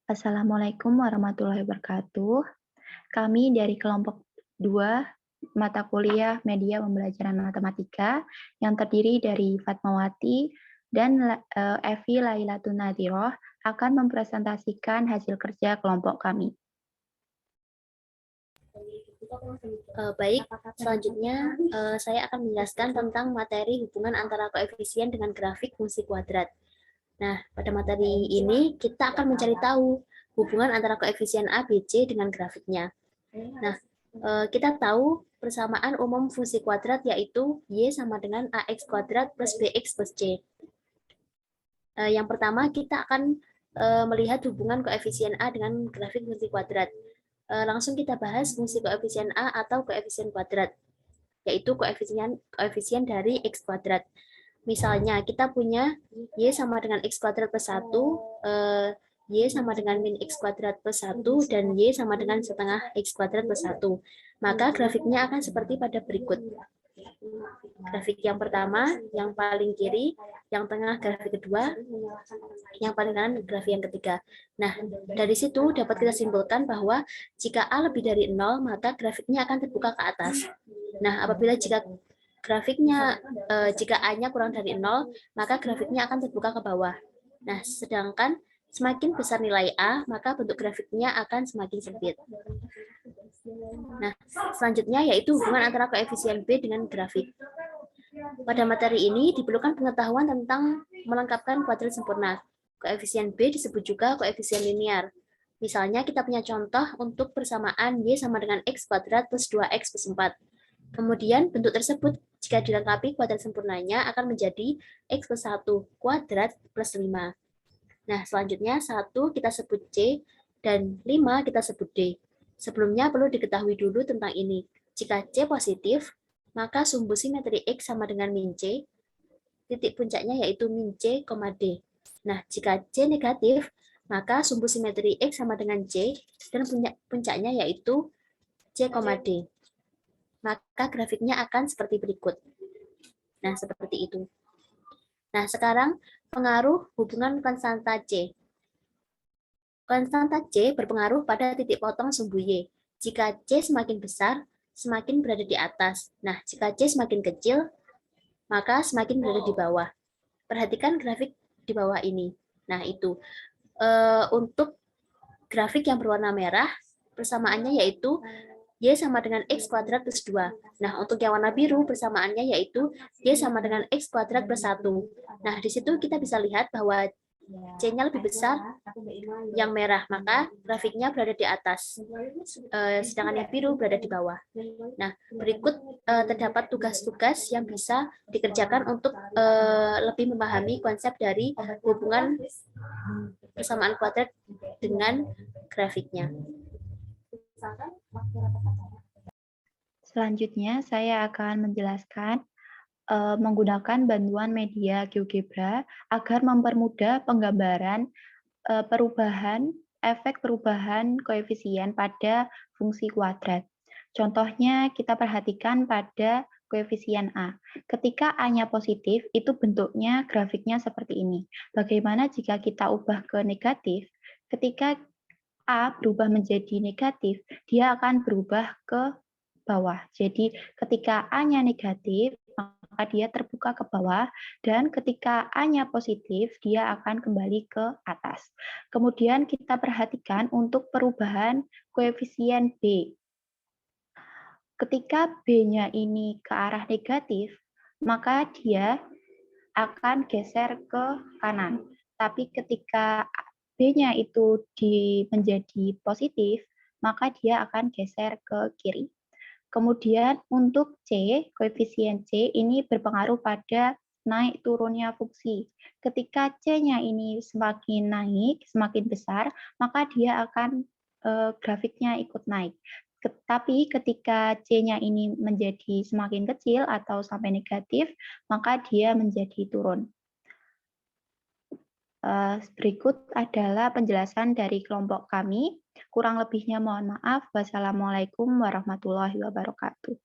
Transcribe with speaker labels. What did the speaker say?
Speaker 1: Assalamualaikum warahmatullahi wabarakatuh. Kami dari kelompok 2 mata kuliah Media Pembelajaran Matematika yang terdiri dari Fatmawati dan Evi Lailatun Nadhiroh akan mempresentasikan hasil kerja kelompok kami.
Speaker 2: Baik, selanjutnya saya akan menjelaskan tentang materi hubungan antara koefisien dengan grafik fungsi kuadrat. Nah, pada materi ini kita akan mencari tahu hubungan antara koefisien A, B, C dengan grafiknya. Nah, kita tahu persamaan umum fungsi kuadrat yaitu Y sama dengan AX kuadrat plus BX plus C. Yang pertama kita akan melihat hubungan koefisien A dengan grafik fungsi kuadrat. Langsung kita bahas fungsi koefisien A atau koefisien kuadrat, yaitu koefisien dari X kuadrat. Misalnya kita punya Y sama dengan X kuadrat plus 1, Y sama dengan min X kuadrat plus 1, dan Y sama dengan setengah X kuadrat plus 1. Maka grafiknya akan seperti pada berikut. Grafik yang pertama, yang paling kiri, yang tengah grafik kedua, yang paling kanan grafik yang ketiga. Nah, dari situ dapat kita simpulkan bahwa jika A lebih dari 0, maka grafiknya akan terbuka ke atas. Nah, apabila jika A-nya kurang dari 0, maka grafiknya akan terbuka ke bawah. Nah, sedangkan semakin besar nilai A, maka bentuk grafiknya akan semakin sempit. Nah, selanjutnya yaitu hubungan antara koefisien B dengan grafik. Pada materi ini diperlukan pengetahuan tentang melengkapkan kuadrat sempurna. Koefisien B disebut juga koefisien linear. Misalnya kita punya contoh untuk persamaan Y sama dengan X kuadrat plus 2X plus 4. Kemudian bentuk tersebut jika dilengkapi kuadrat sempurnanya akan menjadi X plus 1 kuadrat plus 5. Nah, selanjutnya 1 kita sebut C dan 5 kita sebut D. Sebelumnya perlu diketahui dulu tentang ini. Jika C positif, maka sumbu simetri X sama dengan min C, titik puncaknya yaitu min C, D. Nah, jika C negatif, maka sumbu simetri X sama dengan C, dan puncaknya yaitu C, D. Maka grafiknya akan seperti berikut. Nah, seperti itu. Nah, sekarang pengaruh hubungan konstanta C. Konstanta C berpengaruh pada titik potong sumbu Y. Jika C semakin besar, semakin berada di atas. Nah, jika C semakin kecil, maka semakin berada di bawah. Perhatikan grafik di bawah ini. Nah, itu. Untuk grafik yang berwarna merah, persamaannya yaitu Y sama dengan X kuadrat plus 2. Nah, untuk yang warna biru, persamaannya yaitu Y sama dengan X kuadrat plus 1. Nah, di situ kita bisa lihat bahwa C-nya lebih besar yang merah, maka grafiknya berada di atas, sedangkan yang biru berada di bawah. Nah, berikut terdapat tugas-tugas yang bisa dikerjakan untuk lebih memahami konsep dari hubungan persamaan kuadrat dengan grafiknya.
Speaker 1: Selanjutnya saya akan menjelaskan menggunakan bantuan media GeoGebra agar mempermudah penggambaran efek perubahan koefisien pada fungsi kuadrat. Contohnya kita perhatikan pada koefisien A. Ketika A-nya positif, itu bentuknya grafiknya seperti ini. Bagaimana jika kita ubah ke negatif? Ketika A berubah menjadi negatif, dia akan berubah ke bawah. Jadi ketika A-nya negatif, maka dia terbuka ke bawah, dan ketika A-nya positif, dia akan kembali ke atas. Kemudian kita perhatikan untuk perubahan koefisien B. Ketika B-nya ini ke arah negatif, maka dia akan geser ke kanan. Tapi ketika B-nya itu menjadi positif, maka dia akan geser ke kiri. Kemudian untuk C, koefisien C ini berpengaruh pada naik turunnya fungsi. Ketika C-nya ini semakin naik, semakin besar, maka dia akan grafiknya ikut naik. Tapi ketika C-nya ini menjadi semakin kecil atau sampai negatif, maka dia menjadi turun. Berikut adalah penjelasan dari kelompok kami. Kurang lebihnya mohon maaf. Wassalamualaikum warahmatullahi wabarakatuh.